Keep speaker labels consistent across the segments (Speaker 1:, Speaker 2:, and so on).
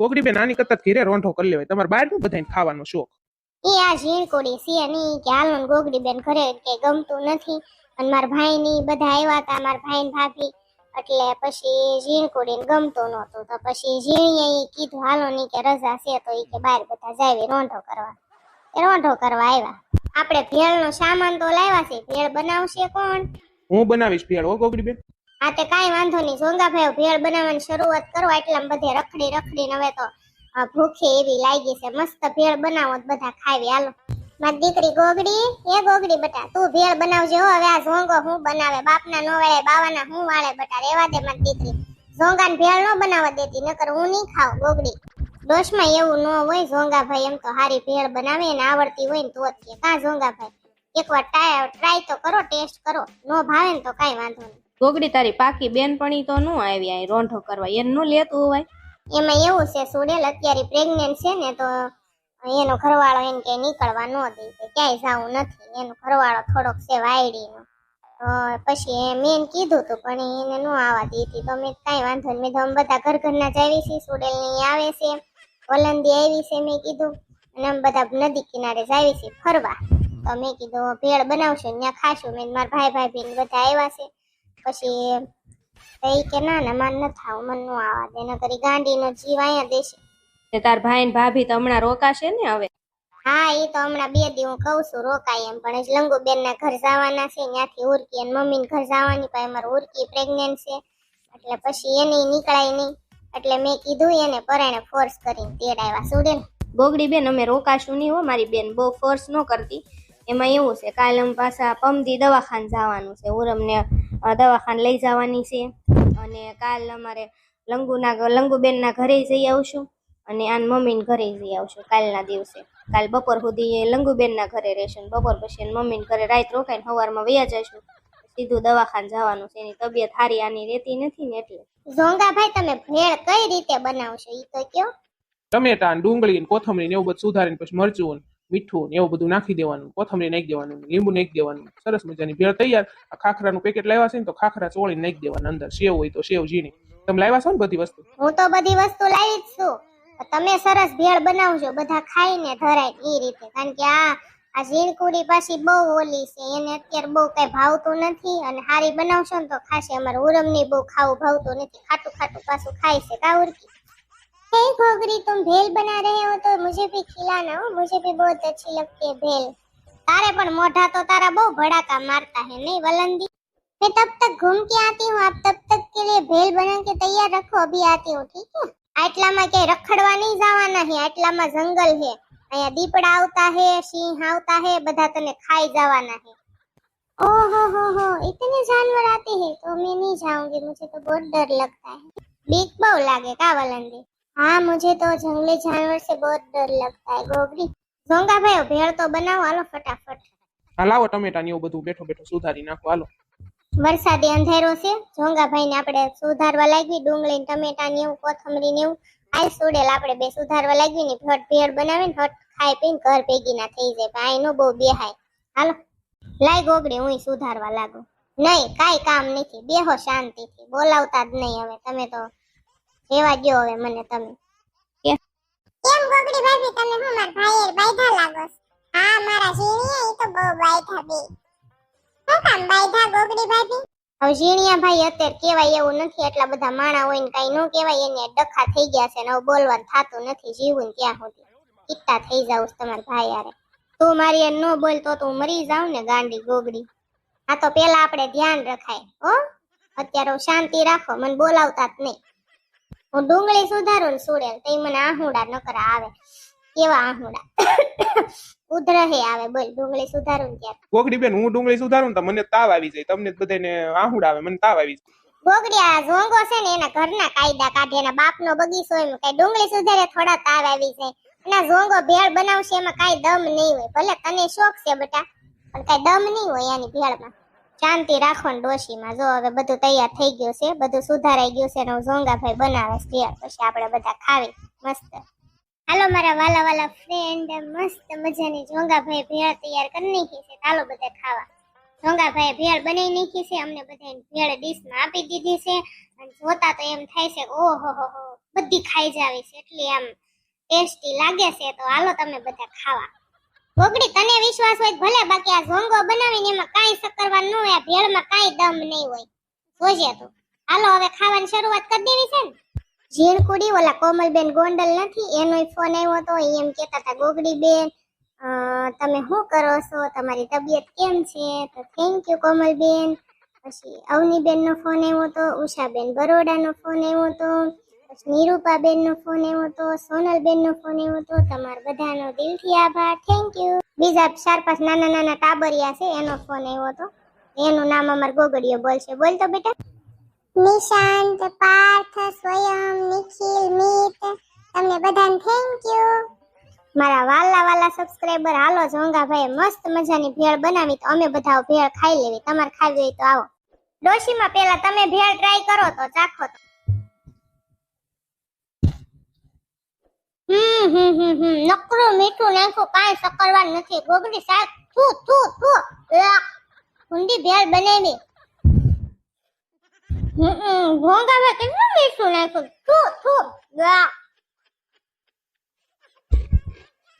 Speaker 1: કોકડી બેન આની કરતા ઘેરે રોંઢો કરી લેવાય. તમારે બહાર નું બધાને ખાવાનો શોખ.
Speaker 2: એ આ ઝીણકોડી છે નહીં કે હાલો ને ગોગડી બેન ઘરે કે ગમતું નથી. અને મારા ભાઈ ની બધા આવ્યા હતા, મારા ભાઈ ને ભાભી, એટલે પછી ઝીણકોડી ને ગમતું નહોતું. તો પછી ઝીણીએ કીધું હાલો નહીં કે રજા છે તો એ કે બહાર બધા જાય રોંઢો કરવા. એ રોંઢો કરવા આવ્યા. આપણે ભેળનો સામાન તો લાવ્યા છે, ભેળ બનાવશે કોણ?
Speaker 1: હું બનાવીશ ભેળ હો કોકડી બેન.
Speaker 2: હા તે કાંઈ વાંધો નહીં, જોંગાભાઈ ભેળ બનાવવાની શરૂઆત કરો. એટલા બધે રખડીને હવે તો ભૂખે એવી લાગી છે. મસ્ત ભેળ બનાવો તો બધા ખાવી. હાલો મારી દીકરી ગોગડી, એ ગોગડી બેટા તું ભેળ બનાવજે હો. હવે આ ઝોંગો હું બનાવે, બાપના નો વાળે બાવાના હું વાળે બેટા. રેવા દે મારી દીકરી, ઝોંગાને ભેળ નો બનાવવા દેતી, નકર હું નહીં ખાવ ગોગડી. ડોશમાં એવું ન હોય. ઝોંગાભાઈ એમ તો હારી ભેળ બનાવે ને આવડતી હોય ને તો જ કે કા ઝોંગાભાઈ એકવાર ટ્રાય તો કરો, ટેસ્ટ કરો. નો ભાવે ને તો કાંઈ વાંધો નહીં.
Speaker 3: ગોગડી તારી પાકી બેનપણી તો નું આવી આ રોંઢો કરવા, એનું લેતું હોય.
Speaker 2: એમાં એવું છે સુડેલ અત્યારે પ્રેગ્નેન્ટ છે ને, તો એનો ઘરવાળો એને કે નીકળવા ન દે, ક્યાંય જવું નથી. એનો ઘરવાળો થોડોક છે વાયડીનો. પછી મેં કીધું તું પણ એને ન આવવા દીધી. તો મેં કાંઈ વાંધો નહીં, મેં તો અમે બધા ઘરના જ આવી છે. સુડેલ ની આવે છે, વલંદી આવી છે મેં કીધું, અને અમે બધા નદી કિનારે જ આવી છે ફરવા. તો મેં કીધું ભેળ બનાવશું ત્યાં ખાશું. મેં મારા ભાઈ ભાભી ને બધા આવ્યા છે. પછી એ કે ના ના માન ન થાવ, મન નો આવા દે, ન કરી ગાંડીનો જીવ અહીંયા દેશે.
Speaker 3: તે તાર ભાઈ ને ભાભી તો હમણાં રોકાશે ને હવે?
Speaker 2: હા એ તો હમણાં 2 દી હું કહું છું રોકાય એમ, પણ લંગુબેન ના ઘર જવાના છે, ત્યાંથી ઉર્કી અને મમ્મી ને ઘર જવાની. પણ અમારે ઉર્કી પ્રેગ્નેન્ટ છે એટલે પછી એની નીકળાય નહીં. એટલે મેં કીધું એને પરાણે ફોર્સ કરીને તેડાવ્યા. સુડેલ
Speaker 3: ગોગડી બેન અમે રોકાશું નહીં હો. મારી બેન બહુ ફોર્સ ન કરતી. એમાં એવું છે કાલે અમે પાછા પમદી દવાખાને જવાનું છે, ઉરમને દવાખાને લઈ જવાની છે. અને કાલ અમારે લંગુબેનના ઘરે જઈ આવશું અને આન મમ્મીને ઘરે જઈ આવશું કાલના દિવસે. કાલ બપોર સુધી લંગુબેનના ઘરે રહેશું, બપોર પછી મમ્મીને ઘરે રાત રોકાઈને સવારમાં વયા જઈશું. સીધું દવાખાને જવાનું છે. એની તબિયત સારી આની રહેતી નથી ને એટલે.
Speaker 2: ઝોંગાભાઈ તમે ભેળ કઈ રીતે બનાવશો ઈ તો કયો?
Speaker 1: ટમેટા ડુંગળી ને કોથમરી ને એવું બધું સુધારીને પછી મરચું મીઠું ને એવું બધું નાખી દેવાનું, કોથમરી નાખી દેવાનું, લીંબુ નાખી દેવાનું. સરસ મજાની ભેળ તૈયાર. આ ખાખરાનું પેકેટ લાવ્યા છે ને તો ખાખરા ચોળીને નાખી દેવાના, અંદર સેવ હોય તો સેવ ઝીણી. તમે લાવ્યા છો ને બધી વસ્તુ?
Speaker 2: હું તો બધી વસ્તુ લાવી જ છું. તમે સરસ ભેળ બનાવજો, બધા ખાઈને ધરાય એ રીતે. કારણ કે આ ઝીણકુડી પાછી બહુ ઓલી છે, એને અત્યારે બહુ કઈ ભાવતું નથી. અને હારી બનાવશો ને તો ખાશે. અમારે ઉરમની બહુ ખાવું ભાવતું નથી, ખાટું ખાટું પાછું ખાય છે. કા ઉર્કી? हे घोगरी तुम भेल बना रहे हो तो मुझे भी खिलाना हो, मुझे भी बहुत अच्छी लगती है भेल। तारे पर मोढ़ा तो तारा बहुत भड़ाका मारता है नहीं वलंदी? मैं तब तक घूम के आती हूँ, आप तब तक के लिए भेल बना के तैयार रखो, अभी आती हूँ ठीक है? आटलाમાં કે રખડવા નહીં જવાના હે, આટલામાં જંગલ હે, અહીંયા દીપડા આવતા હે, સિંહ આવતા હે, બધા તને ખાઈ જવાના હે। ओहो इतने जानवर आते हैं तो मैं नहीं जाऊंगी, मुझे तो बहुत डर लगता है। बीक बहु लागे का वलंदी? हाँ मुझे तो जंगली जानवर से बहुत डर लगता है। गोगरी झोंगा भाई भेड़ तो बनाओ, हालो फटाफट।
Speaker 1: હા લાવો ટમેટા ને એવું બધું બેઠો બેઠો સુધારી નાખો. હાલો
Speaker 2: વરસાદી અંધેરો છે, झोंगा भाई ને આપણે સુધારવા લાગવી. ડુંગળી ને ટમેટા ને એવું, કોથમરી ને એવું આઈ સુડેલ આપણે બે સુધારવા લાગવી ને ફટ ભેળ બનાવે ને ફટ ખાઈ પીને ઘર ભેગી ના થઈ જાય. પણ આઈ નો બહુ બેહાય. હાલો લાઈ ગોગડી હું સુધારવા લાગુ. નહીં કાઈ કામ નથી, બેહો શાંતિથી, બોલાવતા જ નહીં હવે. તમે તો જેવા ગયો હવે મને તમે. કેમ ગોગડી ભાભી તમે હું માર ભાઈ બાયધા લાગો? હા મારા ઝીણીયા ઈ તો બહુ બાયધા બે. શું કામ બાયધા ગોગડી ભાભી? હવે ઝીણીયા ભાઈ અત્યારે કેવાય એવું નથી, એટલા બધા માણા હોય ને કઈ નો કેવાય. એને ડખા થઈ ગયા છે ને હવે બોલવાનું થાતું નથી. જીવું ને ત્યાં સુધી કિત્તા થઈ જાવ તમારા ભાઈ યારે. તું મારી ન બોલ તો તું મરી જાવ ને ગાંડી ગોગડી. આ તો પેલા આપણે ધ્યાન રખાય હો. અત્યારે શાંતિ રાખો, મને બોલાવતા જ નહીં. હું ડુંગળી સુધારું ને સુડેલ તો મને આહુડા નકરા આવે. કેવા આહુડા ઉધરહે આવે. બોલ ડુંગળી સુધારું ને ત્યારે.
Speaker 1: કોકડી બેન હું ડુંગળી સુધારું તો મને તાવ આવી જાય, તમને બધાને આહુડ આવે, મને તાવ આવી જાય.
Speaker 2: ગોગડી આ ઝોંગો છે ને એના ઘરના કાયદા કાઢે, એના બાપનો બગીચો એમ કઈ ડુંગળી સુધારે થોડા તાવ આવી જાય. ના ઝોંગો ભેળ બનાવશે એમાં કાઈ દમ નહીં હોય. ભલે તને શોખ છે બેટા પણ કાઈ દમ નહીં હોય એની ભેળમાં. શાંતિ રાખો ને ડોશીમાં. જો હવે બધું તૈયાર થઈ ગયું છે, બધું સુધારાઈ ગયું છે ને ઝોંગા ભાઈ બનાવે છે ભેળ. પછી આપણે બધા ખાવી મસ્ત. હાલો મારા વાલા વાલા ફ્રેન્ડ, મસ્ત મજાની ઝોંગા ભાઈ ભેળ તૈયાર કરી નાખી છે. હાલો બધા ખાવા. ઝોંગા ભાઈ ભેળ બનાવી નાખી છે, અમને બધાને ભેળ ડીશમાં આપી દીધી છે. અને જોતા તો એમ થાય છે ઓહો હો બધી ખાઈ જાવી છે, એટલી આમ ટેસ્ટી લાગે છે. તો હાલો તમે બધા ખાવા. ગોગડી તને વિશ્વાસ હોય ભલે, બાકી આ ઝોંગો બનાવીને એમાં કાંઈ સકરવા ન હોય, ભેળમાં કાંઈ દમ નહીં હોય. જોજે તું. હાલો હવે ખાવાની શરૂઆત કરી દેવી છે ને. ઝીણકુડી ઓલા કોમલબેન ગોંડલ નથી, એનોય ફોન આવ્યો હતો. એમ કહેતા હતા ગોગડી બેન તમે શું કરો છો, તમારી તબિયત કેમ છે? તો થેન્ક યુ કોમલબેન. પછી અવનીબેન નો ફોન આવ્યો હતો, ઉષાબેન બરોડાનો ફોન આવ્યો હતો, પછી નિરૂપાબેન નો ફોન આવ્યો હતો, સોનલબેન નો ફોન આવ્યો હતો. તમારા બધાનો દિલથી આભાર, થેન્ક યુ. બીજા 4-5 નાના નાના ટાબરિયા છે, એનો ફોન આવ્યો હતો. એનું નામ અમાર ગોગડીઓ બોલશે. બોલ તો બેટા. નિશાંત, પાર્થ, સ્વયં, નિખિલ, મિત, તમને બધાને થેન્ક યુ. મારા વાલા સબસ્ક્રાઇબર, હાલો ઝોંગાભાઈ મસ્ત મજાની ભેળ બનાવી, તો અમે બધા ભેળ ખાઈ લેવી. તમારે ખાવી હોય તો આવો. ડોશીમાં પેલા તમે ભેળ ટ્રાય કરો તો ચાખો તો. નકરું મીઠું નાખ્યું, કાંઈ સકરવા નથી. ગોગડી શાક ઊંડી ભેળ બનાવી. ઘોંઘામાં કેટલું મીઠું નાખ્યું.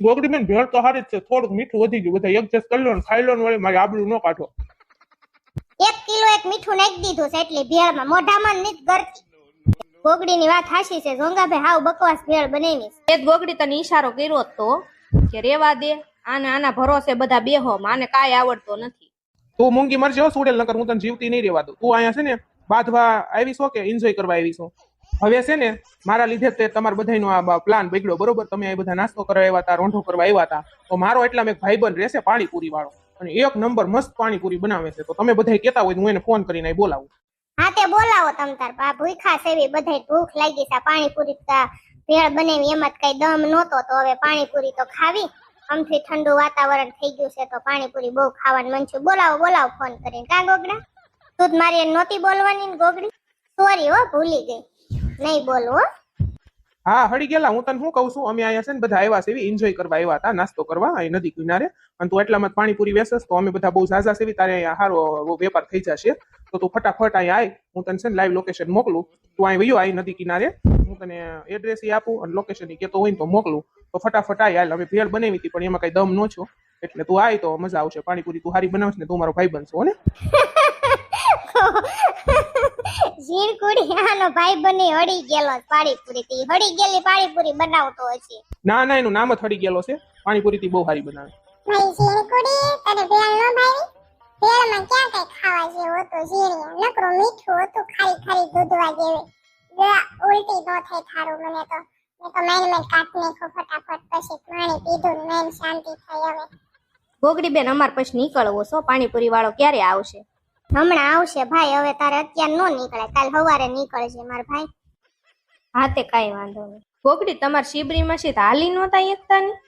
Speaker 1: ગોગડી બેન ભેળ તો સારી જ છે, થોડુંક મીઠું વધી ગયું. બધા એડજસ્ટ કરી લો ને ખાઈ લો ને, વળી મારી આબરૂ ન કાઢો.
Speaker 2: 1 કિલો મીઠું નાખી દીધું છે, એટલે ભેળમાં મોઢામાં નથી ગરતી. ગોગડીની વાત હાશી છે, ઝોંગાભાઈ હાવ બકવાસ ભેળ બનાવી.
Speaker 3: એ જ ગોગડી તને ઈશારો કર્યો તો કે રેવા દે, આના ભરોસે બધા બેહો, આને કાંઈ આવડતો નથી.
Speaker 1: તું મૂંગી મરજે હો સુડેલ, નકર હું તને જીવતી નહીં રહેવા દઉં. તું અહીંયા છે ને બાંધવા આવી છો કે એન્જોય કરવા આવી છો? હવે છે ને મારા લીધે તે તમારા બધાનો આ પ્લાન બગડ્યો, બરોબર? તમે આ બધા નાસ્તો કરવા આવ્યા હતા, રોંઢો કરવા આવ્યા હતા, તો મારો એટલામાં એક ભાઈબંધ રહેશે પાણીપુરી વાળો, અને 1 નંબર મસ્ત પાણીપુરી બનાવે છે. તો તમે બધા કહેતા હોય તો હું એને ફોન કરીને અહીં બોલાવું.
Speaker 2: હા તે બોલાવો તમ તાર. બા ભૂખા સેવી, બધાય ભૂખ લાગી છે. પાણીપુરી ભેળ બનાવી, એમાં કઈ દમ નહોતો, તો હવે પાણીપુરી તો ખાવી. આમથી ઠંડુ વાતાવરણ થઈ ગયું છે, તો પાણીપુરી બહુ ખાવાનું મન છે. બોલાવો ફોન કરીને. કા ગોગડા, તું મારી નહોતી બોલવાની ને ગોગડી? સોરી હો, ભૂલી ગઈ, નહીં બોલું હો.
Speaker 1: હા હળી ગયેલા. હું તને શું કહું છું, અમે અહીંયા છે ને બધા આવ્યા છે એન્જોય કરવા આવ્યા હતા, નાસ્તો કરવા અહીં નદી કિનારે. અને તું એટલામાં પાણીપુરી વેચસ, તો અમે બધા બહુ ઝાઝા સેવી, તારે અહીંયા સારો વેપાર થઈ જશે. તો તું ફટાફટ અહીંયા આય, હું તને છે ને લાઈવ લોકેશન મોકલું. તું અહીં વયો આય નદી કિનારે, હું તને એડ્રેસ આપું અને લોકેશન કહેતો હોય ને તો મોકલું. તો ફટાફટ આય. હાલ અમે ભેળ બનાવી હતી, પણ એમાં કઈ દમ નો છો, એટલે તું આય તો મજા આવશે. પાણીપુરી તું સારી બનાવશ ને, તું મારો ભાઈ બનશો ને.
Speaker 2: ઝીણકુડી આનો ભાઈ બની હળી ગયેલો પાણીપુરી થી. હળી ગયેલી પાણીપુરી બનાવતો હશે.
Speaker 1: ના ના, એનું નામ જ હળી ગયેલો છે. પાણીપુરી થી બહુ સારી બનાવે.
Speaker 2: ભાઈ ઝીણકુડી, તને ભેળ નો ભાવી? ભેળમાં ક્યાં કઈ ખાવા જેવું હતું? ઝીણી નકરું મીઠું હતું, ખારી દૂધવા જેવી. ઉલટી નો થઈ થારું. મને તો મેં કાઢી નાખ્યું ફટાફટ, પછી પાણી પીધું, મેં શાંતિ થઈ. હવે
Speaker 3: ગોગડી બેન અમાર પછી નીકળવો છો, પાણીપુરી વાળો ક્યારે આવશે?
Speaker 2: હમણાં આવશે ભાઈ. હવે તારે અત્યારે નો નીકળે, કાલ સવારે નીકળશે મારા ભાઈ.
Speaker 3: હા તે કાંઈ વાંધો નહીં. ગોગડી તમારી શિબરી મશીન હાલી નહોતા એકતા ની?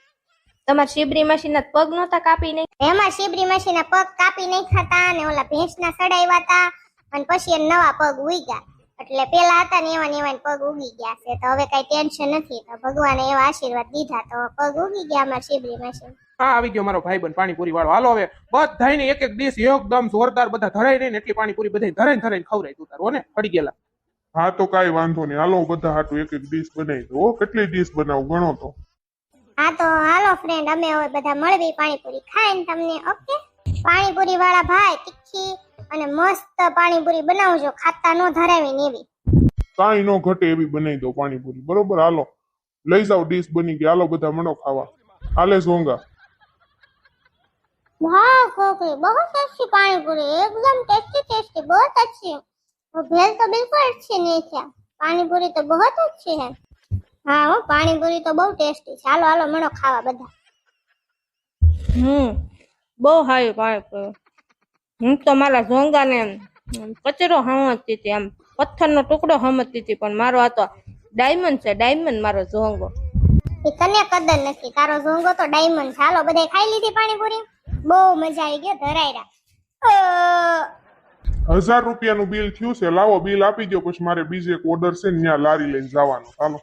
Speaker 3: તમારી શિબરી મશીન પગ નહોતા કાપી નહીં?
Speaker 2: એમાં શિબરી મશીન પગ કાપી નહીં ખાતા, ને ઓલા ભેંસના સડાવ્યા હતા, અને પછી એ નવા પગ ઉગ્યા. એટલે પેલા હતા ને એવા પગ ઉગી ગયા છે. તો હવે કઈ ટેન્શન નથી. તો ભગવાને એવા આશીર્વાદ દીધા, તો પગ ઉગી ગયા અમારા શિબરી મશીન.
Speaker 1: હા આવી ગયો મારો ભાઈબંધ પાણીપુરી વાળો. હાલો હવે બધાને એક ડીશ એકદમ જોરદાર બધા ધરાઈ રહીને એટલી પાણીપુરી બધા ધરાઈને ખવડાવી તું તારો ને પડી ગયેલા.
Speaker 4: હા તો કાઈ વાંધો નહીં, હાલો બધા હાટું એક ડીશ બનાવી દો. કેટલી ડીશ બનાવું ગણો તો.
Speaker 2: હા તો હાલો ફ્રેન્ડ, અમે હવે બધા મળવી પાણીપુરી ખાઈને તમને. ઓકે, પાણીપુરી વાળા ભાઈ તીખી અને મસ્ત પાણીપુરી બનાવજો, ખાતા નો ધરાવીને એવી.
Speaker 4: કાઈ નો ઘટે એવી બનાવી દો પાણીપુરી, બરોબર? હાલો લઈ જાઓ, ડીશ બની ગઈ. હાલો બધા મળો ખાવા. હાલે ઝોંગા.
Speaker 2: वाह खोखरी, बहुत अच्छी पानी पूरी, एकदम टेस्टी, बहुत अच्छी। वो भेल तो बिल्कुल अच्छी नहीं थी, पानी पूरी तो बहुत अच्छी है। हाँ वो पानी पूरी तो बहुत टेस्टी। ચાલો હાલો મણો ખાવા બધા।
Speaker 3: બહુ સારી પાણીપુરી। હું તો મારા ઝોંગાને કચરો સમજતી હતી, આમ પથ્થરનો ટુકડો સમજતી હતી, પણ મારો આ તો ડાયમંડ છે, ડાયમંડ મારો ઝોંગો।
Speaker 2: એ તને કદર નથી, તારો ઝોંગો તો ડાયમંડ છે। હાલો બધાય ખાઈ લીધી પાણીપુરી, બહુ મજા આવી ગઈ, ધરાયરા।
Speaker 4: 1000 રૂપિયાનું બિલ થયું છે, લાવો બિલ આપી દો, પછી મારે બીજે એક ઓર્ડર છે ને ત્યાં લારી લઈને જવાનું। હાલો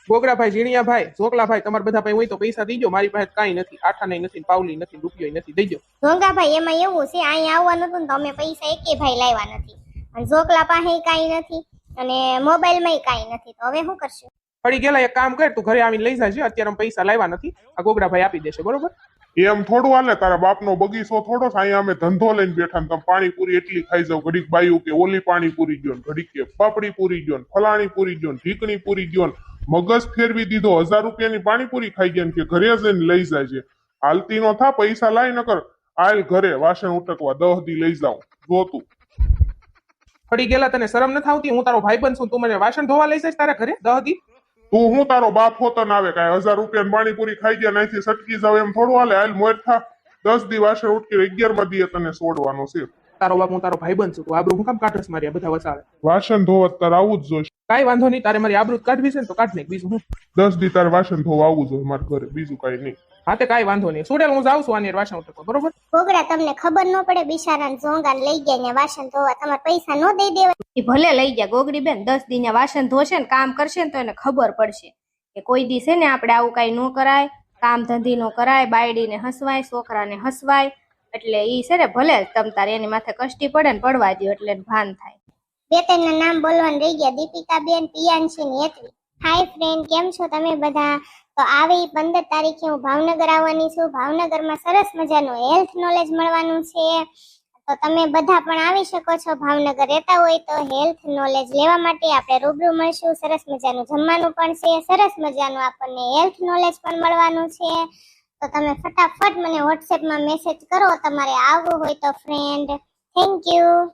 Speaker 1: ગોગરાભાઈ, ઝીણિયાભાઈ, ચોકલાભાઈ, તમારા બધા પાસે હોય તો પૈસા દીજો, મારી પાસે કાંઈ નથી, આઠા નથી, પાવલી નથી, રૂપિયો નથી, દઈજો।
Speaker 2: ઝોંગાભાઈ એમાં એવું છે, અહીંયા આવવાનું હતું ને તો અમે પૈસા એકે ભાઈ લાવ્યા નથી, અને ઝોકલા પાસે કાંઈ નથી, અને મોબાઈલમાં કાંઈ નથી, તો હવે શું કરશું?
Speaker 1: ફરી ગયેલા એક કામ કર, તું ઘરે આવીને લઈ જાજે. અત્યારે અમે પૈસા લાવ્યા નથી, આ ગોગડાભાઈ આપી દેશે, બરોબર?
Speaker 4: એમ થોડું હાલે, તારા બાપનો બગીચો થોડો છે. અહીંયા અમે ધંધો લઈને બેઠા ને તમે પાણીપુરી એટલી ખાઈ જાવ. ઘડીક બાયું કે ઓલી પાણીપુરી ગયો ને, ઘડીક કે પાપડી પૂરી ગયો ને, ફલાણી પૂરી ગયો ને, ઢીકણી પૂરી ગયો ને, મગજ ફેરવી દીધો. 1000 રૂપિયાની પાણીપુરી ખાઈ ગયા ને કે ઘરે જઈને લઈ જાય છે. હાલતી નો થા, પૈસા લાય નકર આલ ઘરે વાસણ ઉટકવા 10 દી લઈ જાઉં જોતું.
Speaker 1: ફરી ગયેલા, તને શરમ નથી આવતી? હું તારો ભાઈબંધ છું, તું મને વાસણ ધોવા લઈ જઈશ તારા ઘરે 10 દી?
Speaker 4: તું હું તારો બાપ હોતો ના આવે? કાંઈ 1000 રૂપિયાની પાણીપુરી ખાઈ ગયા નાથી સટકી જાવ એમ થોડું હાલે. હાલ મોર થા, 10 દી વાસણ ઉટકી 11માં દીએ તને છોડવાનો છે.
Speaker 1: તારો બાપ, હું તારો ભાઈબંધ છું, તું આબરૂ હું કામ કાઢસ મારી આ બધા વસાવે?
Speaker 4: વાસણ ધોવા તારે આવું જ જોઈશે.
Speaker 1: કાંઈ વાંધો નહીં, તારે મારી આબરૂ કાઢવી છે ને તો કાઢ નાખ, બીજું હું.
Speaker 4: 10 દી તારે વાસણ ધોવા આવવું જોઈએ મારા ઘરે, બીજું કઈ નહીં.
Speaker 1: હા તે કાંઈ વાંધો નહીં, સુડેલ હું જાઉં છું આની વાસણ ઉટકવા, બરોબર?
Speaker 2: ગોગડા તમને ખબર ન પડે બિચારાને ઝોંગાને લઈ ગયા ને વાસણ ધોવા, તમારે પૈસા ન દઈ દેવા?
Speaker 3: એ ભલે લઈ ગયા ગોગડી બેન, 10 દી ને વાસણ ધોશે ને કામ કરશે ને તો એને ખબર પડશે કે કોઈ દી છે ને આપણે આવું કઈ ન કરાય, કામ ધંધી નો કરાય, બાયડીને હસવાય, છોકરાને હસવાય. એટલે ઈ છે ને ભલે તમ તારે એની માથે કષ્ટી પડે ને પડવા દો એટલે ભાન થાય.
Speaker 2: બે ત્રણ નામ બોલવાનું રહી ગયા, દીપિકા બેન, પિયાંશી ને હેતવી. હાય ફ્રેન્ડ, કેમ છો તમે બધા? તો આવી 15 તારીખે હું ભાવનગર આવવાની છું. ભાવનગરમાં સરસ મજાનું હેલ્થ નોલેજ મળવાનું છે, તો તમે બધા પણ આવી શકો છો. ભાવનગર રહેતા હોય તો હેલ્થ નોલેજ લેવા માટે આપણે રૂબરૂ મળશું. સરસ મજાનું જમવાનું પણ છે, સરસ મજાનું આપણને હેલ્થ નોલેજ પણ મળવાનું છે. તો તમે ફટાફટ મને વોટ્સએપમાં મેસેજ કરો તમારે આવવું હોય તો ફ્રેન્ડ. Thank you.